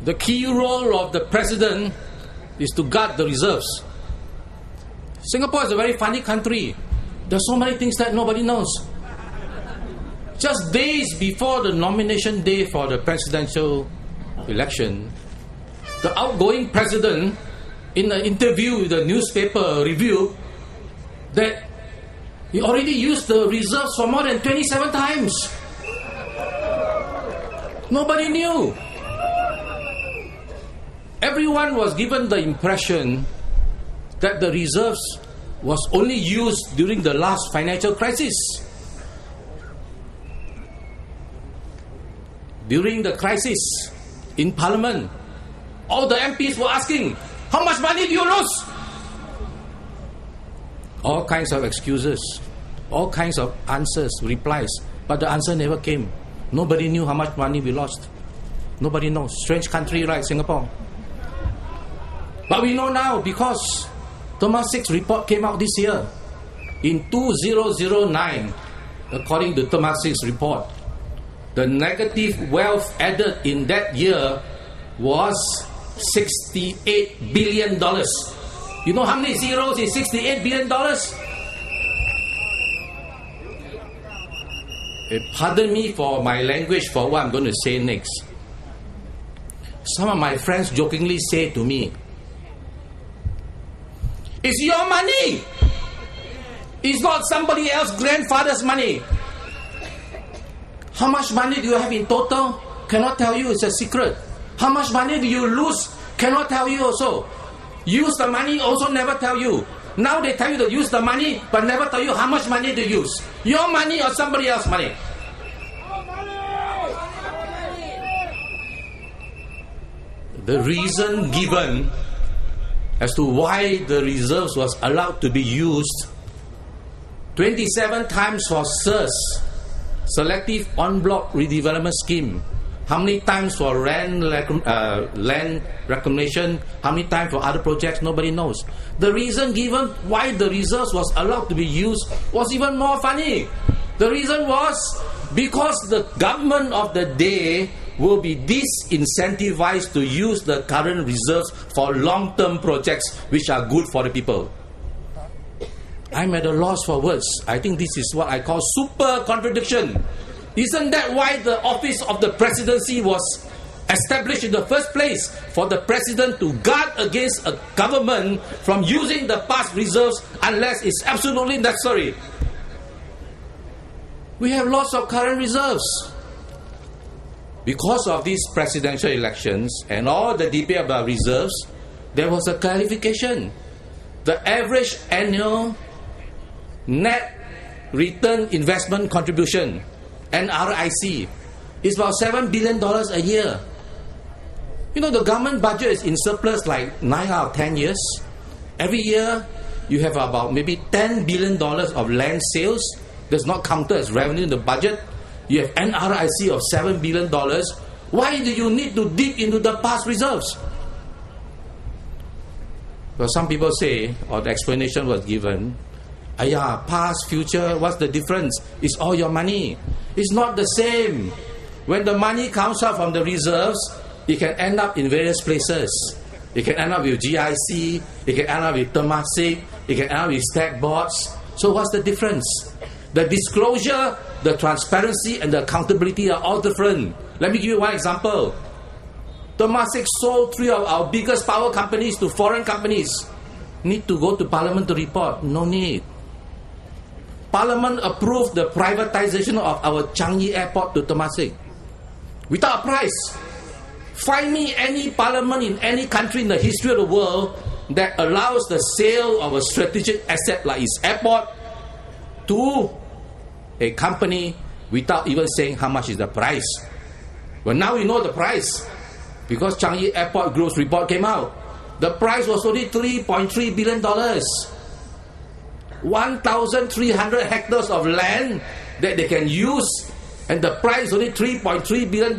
The key role of the president is to guard the reserves. Singapore is a very funny country. There's so many things that nobody knows. Just days before the nomination day for the presidential election, the outgoing president, in an interview with the newspaper review, that he already used the reserves for more than 27 times. Nobody knew. Everyone was given the impression that the reserves was only used during the last financial crisis. During the crisis in Parliament, all the MPs were asking, how much money do you lose? All kinds of excuses, all kinds of answers, replies, but the answer never came. Nobody knew how much money we lost. Nobody knows. Strange country, right, Singapore? But we know now because Temasek report came out this year. In 2009, according to Temasek's report, the negative wealth added in that year was $68 billion. You know how many zeros is $68 billion? Pardon me for my language for what I'm going to say next. Some of my friends jokingly say to me, it's your money. It's not somebody else's grandfather's money. How much money do you have in total? Cannot tell you, it's a secret. How much money do you lose? Cannot tell you also. Use the money, also never tell you. Now they tell you to use the money, but never tell you how much money to use. Your money or somebody else's money? The reason given as to why the reserves was allowed to be used 27 times for SERS, Selective En-bloc Redevelopment Scheme. How many times for land reclamation? How many times for other projects? Nobody knows. The reason given why the reserves was allowed to be used was even more funny. The reason was because the government of the day will be disincentivized to use the current reserves for long-term projects which are good for the people. I'm at a loss for words. I think this is what I call super contradiction. Isn't that why the office of the presidency was established in the first place? For the president to guard against a government from using the past reserves unless it's absolutely necessary. We have lots of current reserves. Because of these presidential elections and all the debate about reserves, there was a clarification. The average annual net return investment contribution, NRIC, is about $7 billion a year. You know, the government budget is in surplus like 9 out of 10 years. Every year, you have about maybe $10 billion of land sales that's not counted as revenue in the budget. You have NRIC of $7 billion. Why do you need to dig into the past reserves? Well, some people say, or the explanation was given, past, future, what's the difference? It's all your money. It's not the same. When the money comes out from the reserves, it can end up in various places. It can end up with GIC, it can end up with Temasek, it can end up with state boards. So what's the difference? The disclosure, the transparency, and the accountability are all different. Let me give you one example. Temasek sold 3 of our biggest power companies to foreign companies. Need to go to Parliament to report? No need. Parliament approved the privatization of our Changi Airport to Temasek without a price. Find me any parliament in any country in the history of the world that allows the sale of a strategic asset like its airport to a company without even saying how much is the price. Well, now we know the price because Changi Airport growth report came out. The price was only $3.3 billion. 1,300 hectares of land that they can use, and the price is only $3.3 billion.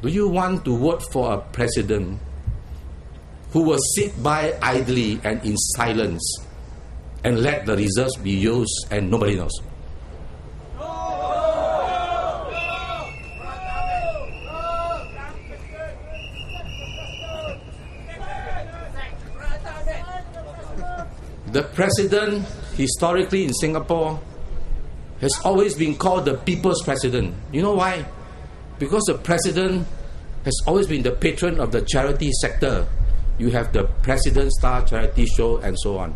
Do you want to vote for a president who will sit by idly and in silence and let the reserves be used and nobody knows? The president, historically in Singapore, has always been called the people's president. You know why? Because the president has always been the patron of the charity sector. You have the President Star Charity Show and so on.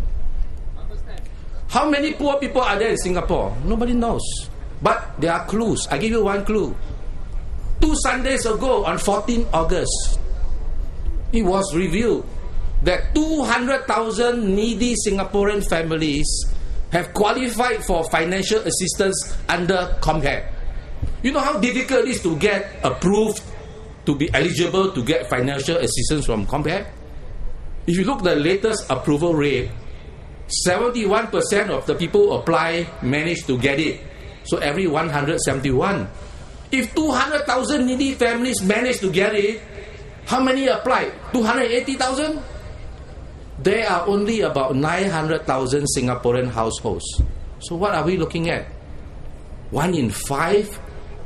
How many poor people are there in Singapore? Nobody knows. But there are clues. I give you one clue. 2 Sundays ago, on 14 August, it was revealed that 200,000 needy Singaporean families have qualified for financial assistance under COMCARE. You know how difficult it is to get approved to be eligible to get financial assistance from COMCARE? If you look at the latest approval rate, 71% of the people who apply manage to get it. So every 171. If 200,000 needy families manage to get it, how many applied? 280,000? There are only about 900,000 Singaporean households. So what are we looking at? 1 in 5?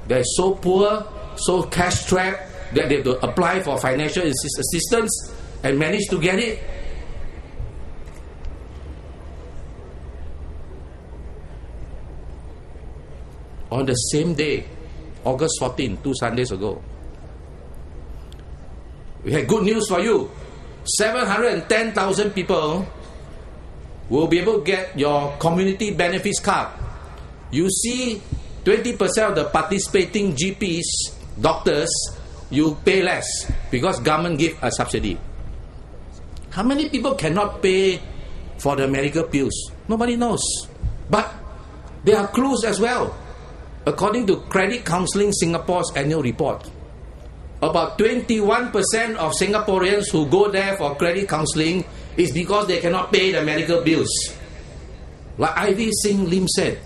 They're so poor, so cash-strapped that they have to apply for financial assistance and manage to get it. On the same day, August 14, 2 Sundays ago, we had good news for you. 710,000 people will be able to get your community benefits card. You see, 20% of the participating GPs, doctors, you pay less because government give a subsidy. How many people cannot pay for the medical bills? Nobody knows. But there are clues as well. According to Credit Counselling Singapore's annual report, about 21% of Singaporeans who go there for credit counselling is because they cannot pay the medical bills. Like Ivy Singh Lim said,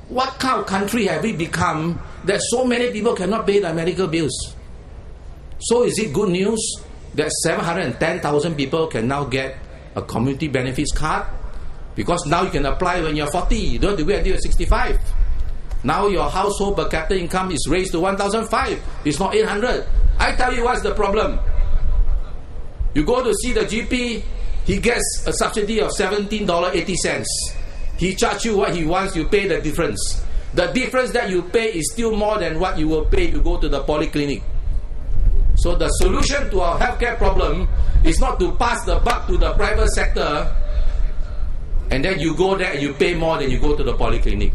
what kind of country have we become that so many people cannot pay the medical bills? So is it good news that 710,000 people can now get a community benefits card? Because now you can apply when you're 40, you don't have to wait until you're 65. Now your household per capita income is raised to 1,500. It's not 800. I tell you what's the problem. You go to see the GP, he gets a subsidy of $17.80. He charges you what he wants, you pay the difference. The difference that you pay is still more than what you will pay if you go to the polyclinic. So the solution to our healthcare problem is not to pass the buck to the private sector and then you go there and you pay more than you go to the polyclinic.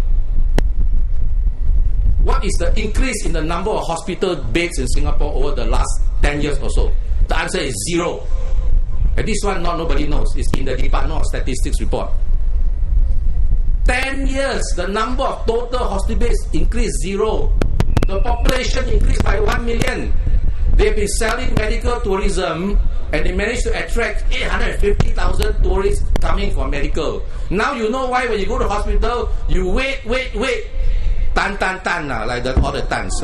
What is the increase in the number of hospital beds in Singapore over the last 10 years or so? The answer is 0. And this one nobody knows. It's in the Department of Statistics report. 10 years, the number of total hospital beds increased 0. The population increased by 1 million. They've been selling medical tourism and they managed to attract 850,000 tourists coming for medical. Now you know why when you go to hospital, you wait. Tan, like all the tans.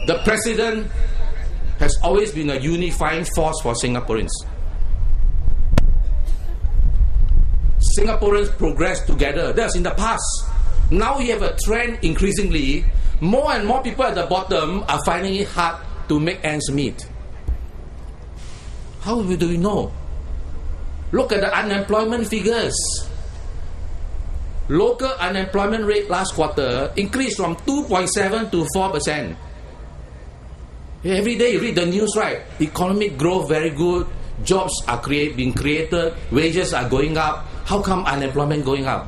The president has always been a unifying force for Singaporeans. Singaporeans progress together. That's in the past. Now we have a trend increasingly. More and more people at the bottom are finding it hard to make ends meet. How do we know? Look at the unemployment figures. Local unemployment rate last quarter increased from 2.7 to 4%. Every day you read the news, right? Economic growth very good, jobs are being created, wages are going up. How come unemployment going up?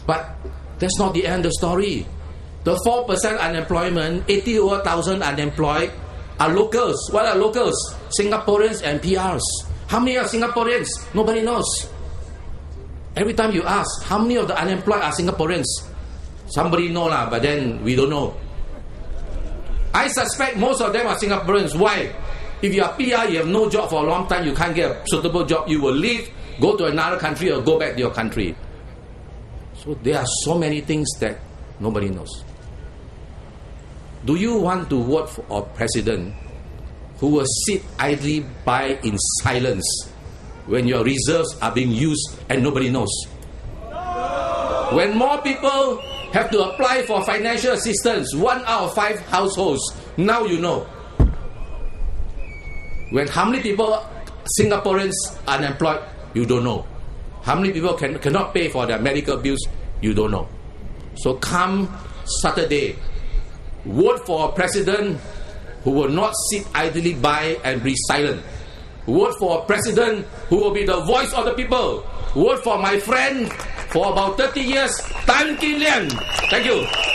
But that's not the end of the story. The 4% unemployment, 80,000 unemployed, are locals. What are locals? Singaporeans and PRs. How many are Singaporeans? Nobody knows. Every time you ask, how many of the unemployed are Singaporeans? Somebody know lah, but then we don't know. I suspect most of them are Singaporeans. Why? If you are PR, you have no job for a long time, you can't get a suitable job, you will leave, go to another country or go back to your country. So there are so many things that nobody knows. Do you want to vote for a president who will sit idly by in silence when your reserves are being used and nobody knows? When more people have to apply for financial assistance, 1 out of 5 households. Now you know. When how many people, Singaporeans unemployed, you don't know. How many people cannot pay for their medical bills, you don't know. So come Saturday, vote for a president who will not sit idly by and be silent. Vote for a president who will be the voice of the people. Vote for my friend for about 30 years, Tan Kin Lian. Thank you.